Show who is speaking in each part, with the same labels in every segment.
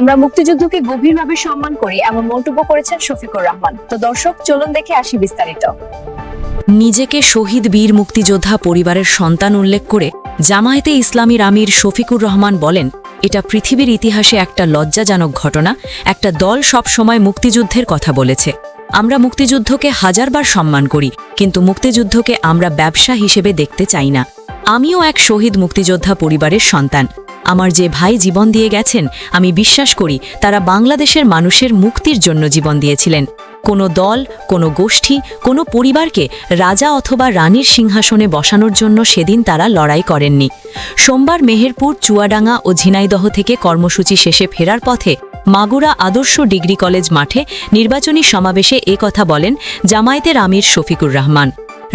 Speaker 1: আমরা মুক্তিযুদ্ধকে গভীরভাবে সম্মান করি এমন মন্তব্য করেছেন শফিকুর রহমান। তো দর্শক, চলুন দেখে আসি বিস্তারিত।
Speaker 2: নিজেকে শহীদ বীর মুক্তিযোদ্ধা পরিবারের সন্তান উল্লেখ করে জামায়াতে ইসলামীর আমির শফিকুর রহমান বলেন, এটা পৃথিবীর ইতিহাসে একটা লজ্জাজনক ঘটনা। একটা দল সব সময় মুক্তিযুদ্ধের কথা বলেছে। আমরা মুক্তিযুদ্ধকে হাজারবার সম্মান করি, কিন্তু মুক্তিযুদ্ধকে আমরা ব্যবসা হিসেবে দেখতে চাই না। আমিও এক শহীদ মুক্তিযোদ্ধা পরিবারের সন্তান। আমার যে ভাই জীবন দিয়ে গেছেন, আমি বিশ্বাস করি তারা বাংলাদেশের মানুষের মুক্তির জন্য জীবন দিয়েছিলেন। কোনো দল, কোনো গোষ্ঠী, কোনো পরিবারকে রাজা অথবা রানীর সিংহাসনে বসানোর জন্য সেদিন তারা লড়াই করেননি। সোমবার মেহেরপুর, চুয়াডাঙ্গা ও ঝিনাইদহ থেকে কর্মসূচি শেষে ফেরার পথে মাগুরা আদর্শ ডিগ্রি কলেজ মাঠে নির্বাচনী সমাবেশে কথা বলেন জামায়াতের আমির শফিকুর রহমান।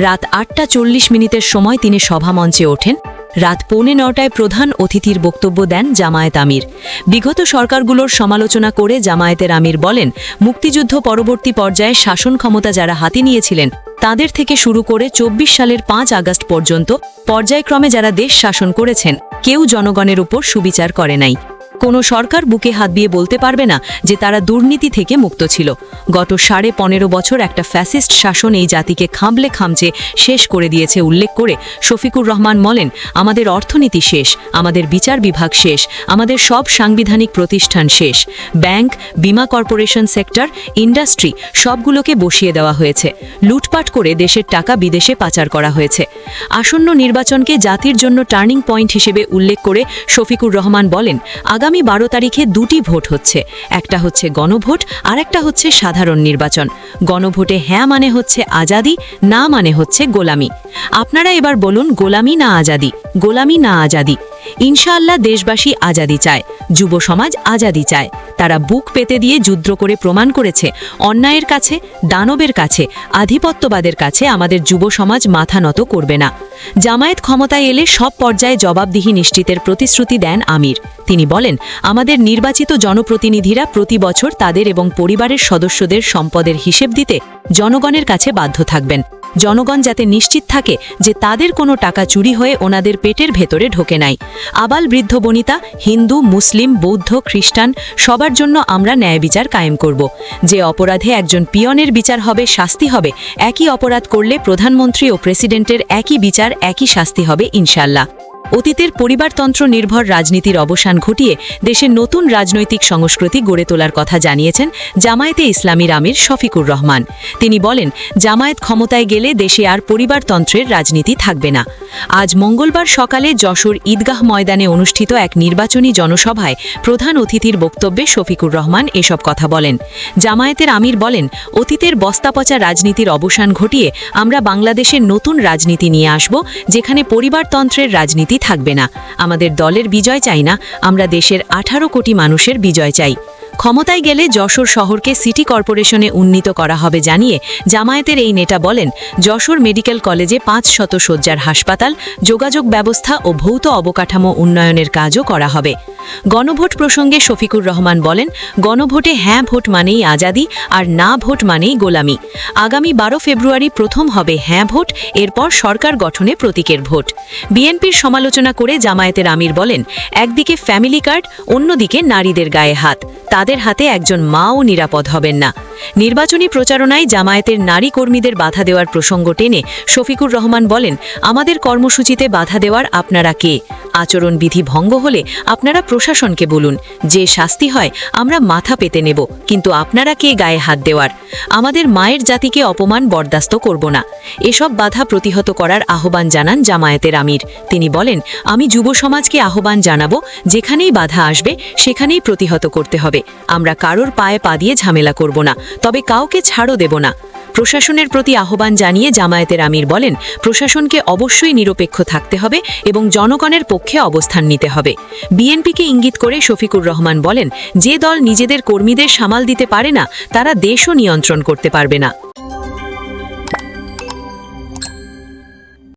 Speaker 2: রাত ৮টা ৪০ সময় তিনি সভামঞ্চে ওঠেন। রাত 8:45 প্রধান অতিথির বক্তব্য দেন জামায়াত আমির। বিগত সরকারগুলোর সমালোচনা করে জামায়াতের আমির বলেন, মুক্তিযুদ্ধ পরবর্তী পর্যায়ে শাসন ক্ষমতা যারা হাতে নিয়েছিলেন তাদের থেকে শুরু করে ২৪ সালের ৫ আগস্ট পর্যন্ত পর্যায়ক্রমে যারা দেশ শাসন করেছেন, কেউ জনগণের উপর সুবিচার করে নাই। কোনো সরকার বুকে হাত দিয়ে বলতে পারবে না যে তারা দুর্নীতি থেকে মুক্ত ছিল। গত 15.5 বছর একটা ফ্যাসিস্ট শাসন এই জাতিকে খামলে খামচে শেষ করে দিয়েছে উল্লেখ করে শফিকুর রহমান বলেন, আমাদের অর্থনীতি শেষ, আমাদের বিচার বিভাগ শেষ, আমাদের সব সাংবিধানিক প্রতিষ্ঠান শেষ। ব্যাংক, বিমা কর্পোরেশন সেক্টর, ইন্ডাস্ট্রি সবগুলোকে বসিয়ে দেওয়া হয়েছে। লুটপাট করে দেশের টাকা বিদেশে পাচার করা হয়েছে। আসন্ন নির্বাচনকে জাতির জন্য টার্নিং পয়েন্ট হিসেবে উল্লেখ করে শফিকুর রহমান বলেন, আগামী 12 তারিখে 2টি ভোট হচ্ছে। একটা হচ্ছে গণভোট, আর একটা হচ্ছে সাধারণ নির্বাচন। গণভোটে হ্যাঁ মানে হচ্ছে আজাদি, না মানে হচ্ছে গোলামি। আপনারা এবার বলুন, গোলামি না আজাদি? গোলামি না আজাদি? ইনশাআল্লাহ দেশবাসী আজাদি চায়, যুব সমাজ আজাদি চায়। তারা বুক পেতে দিয়ে যুদ্ধ করে প্রমাণ করেছে, অন্যায়ের কাছে, দানবের কাছে, আধিপত্যবাদের কাছে আমাদের যুব সমাজ মাথা নত করবে না। জামায়াত ক্ষমতায় এলে সব পর্যায়ে জবাবদিহি নিশ্চিতের প্রতিশ্রুতি দেন আমির। তিনি বলেন, আমাদের নির্বাচিত জনপ্রতিনিধিরা প্রতি বছর তাদের এবং পরিবারের সদস্যদের সম্পদের হিসেব দিতে জনগণের কাছে বাধ্য থাকবেন। জনগণ যাতে নিশ্চিত থাকে যে তাদের কোনো টাকা চুরি হয়ে ওনাদের পেটের ভেতরে ঢোকে নাই। আবাল বৃদ্ধ বনিতা, হিন্দু, মুসলিম, বৌদ্ধ, খ্রিস্টান সবার জন্য আমরা ন্যায় বিচার কায়েম করব। যে অপরাধে একজন পিয়নের বিচার হবে, শাস্তি হবে, একই অপরাধ করলে প্রধানমন্ত্রী ও প্রেসিডেন্টের একই বিচার, একই শাস্তি হবে ইনশাল্লাহ। অতীতের পরিবারতন্ত্র নির্ভর রাজনীতির অবসান ঘটিয়ে দেশের নতুন রাজনৈতিক সংস্কৃতি গড়ে তোলার কথা জানিয়েছেন জামায়াতে ইসলামীর আমির শফিকুর রহমান। তিনি বলেন, জামায়াত ক্ষমতায় গেলে দেশে আর পরিবারতন্ত্রের রাজনীতি থাকবে না। আজ মঙ্গলবার সকালে যশোর ঈদগাহ ময়দানে অনুষ্ঠিত এক নির্বাচনী জনসভায় প্রধান অতিথির বক্তব্যে শফিকুর রহমান এসব কথা বলেন। জামায়াতের আমির বলেন, অতীতের বস্তাপচা রাজনীতির অবসান ঘটিয়ে আমরা বাংলাদেশের নতুন রাজনীতি নিয়ে আসব, যেখানে পরিবারতন্ত্রের রাজনীতি থাকবে না। আমাদের দলের বিজয় চাই না, আমরা দেশের 18 কোটি মানুষের বিজয় চাই। ক্ষমতায় গেলে যশোর শহরকে সিটি কর্পোরেশনে উন্নীত করা হবে জানিয়ে জামায়াতের এই নেতা বলেন, যশোর মেডিকেল কলেজে 500 শয্যার হাসপাতাল, যোগাযোগ ব্যবস্থা ও ভৌত অবকাঠামো উন্নয়নের কাজও করা হবে। গণভোট প্রসঙ্গে শফিকুর রহমান বলেন, গণভোটে হ্যাঁ ভোট মানেই আজাদি, আর না ভোট মানেই গোলামি। আগামী 12 ফেব্রুয়ারি প্রথম হবে হ্যাঁ ভোট, এরপর সরকার গঠনে প্রতীকের ভোট। বিএনপির সমালোচনা করে জামায়াতের আমির বলেন, একদিকে ফ্যামিলি কার্ড, অন্যদিকে নারীদের গায়ে হাত। তাদের হাতে একজন মাও নিরাপদ হবেন না। নির্বাচনী প্রচারণায় জামায়াতের নারী কর্মীদের বাধা দেওয়ার প্রসঙ্গ টেনে শফিকুর রহমান বলেন, আমাদের কর্মসূচিতে বাধা দেওয়ার আপনারা কে? আচরণবিধি ভঙ্গ হলে আপনারা প্রশাসনকে বলুন, যে শাস্তি হয় আমরা মাথা পেতে নেব, কিন্তু আপনারা কে গায়ে হাত দেওয়ার? আমাদের মায়ের জাতিকে অপমান বরদাস্ত করব না। এসব বাধা প্রতিহত করার আহ্বান জানান জামায়াতের আমির। তিনি বলেন, আমি যুব সমাজকে আহ্বান জানাবো, যেখানেই বাধা আসবে সেখানেই প্রতিহত করতে হবে। আমরা কারোর পায়ে পা দিয়ে ঝামেলা করব না, তবে কাউকে ছাড়ও দেব না। প্রশাসনের প্রতি আহ্বান জানিয়ে জামায়াতের আমির বলেন, প্রশাসনকে অবশ্যই নিরপেক্ষ থাকতে হবে এবং জনগণের পক্ষে অবস্থান নিতে হবে। বিএনপিকে ইঙ্গিত করে শফিকুর রহমান বলেন, যে দল নিজেদের কর্মীদের সামাল দিতে পারে না, তারা দেশও নিয়ন্ত্রণ করতে পারবে না।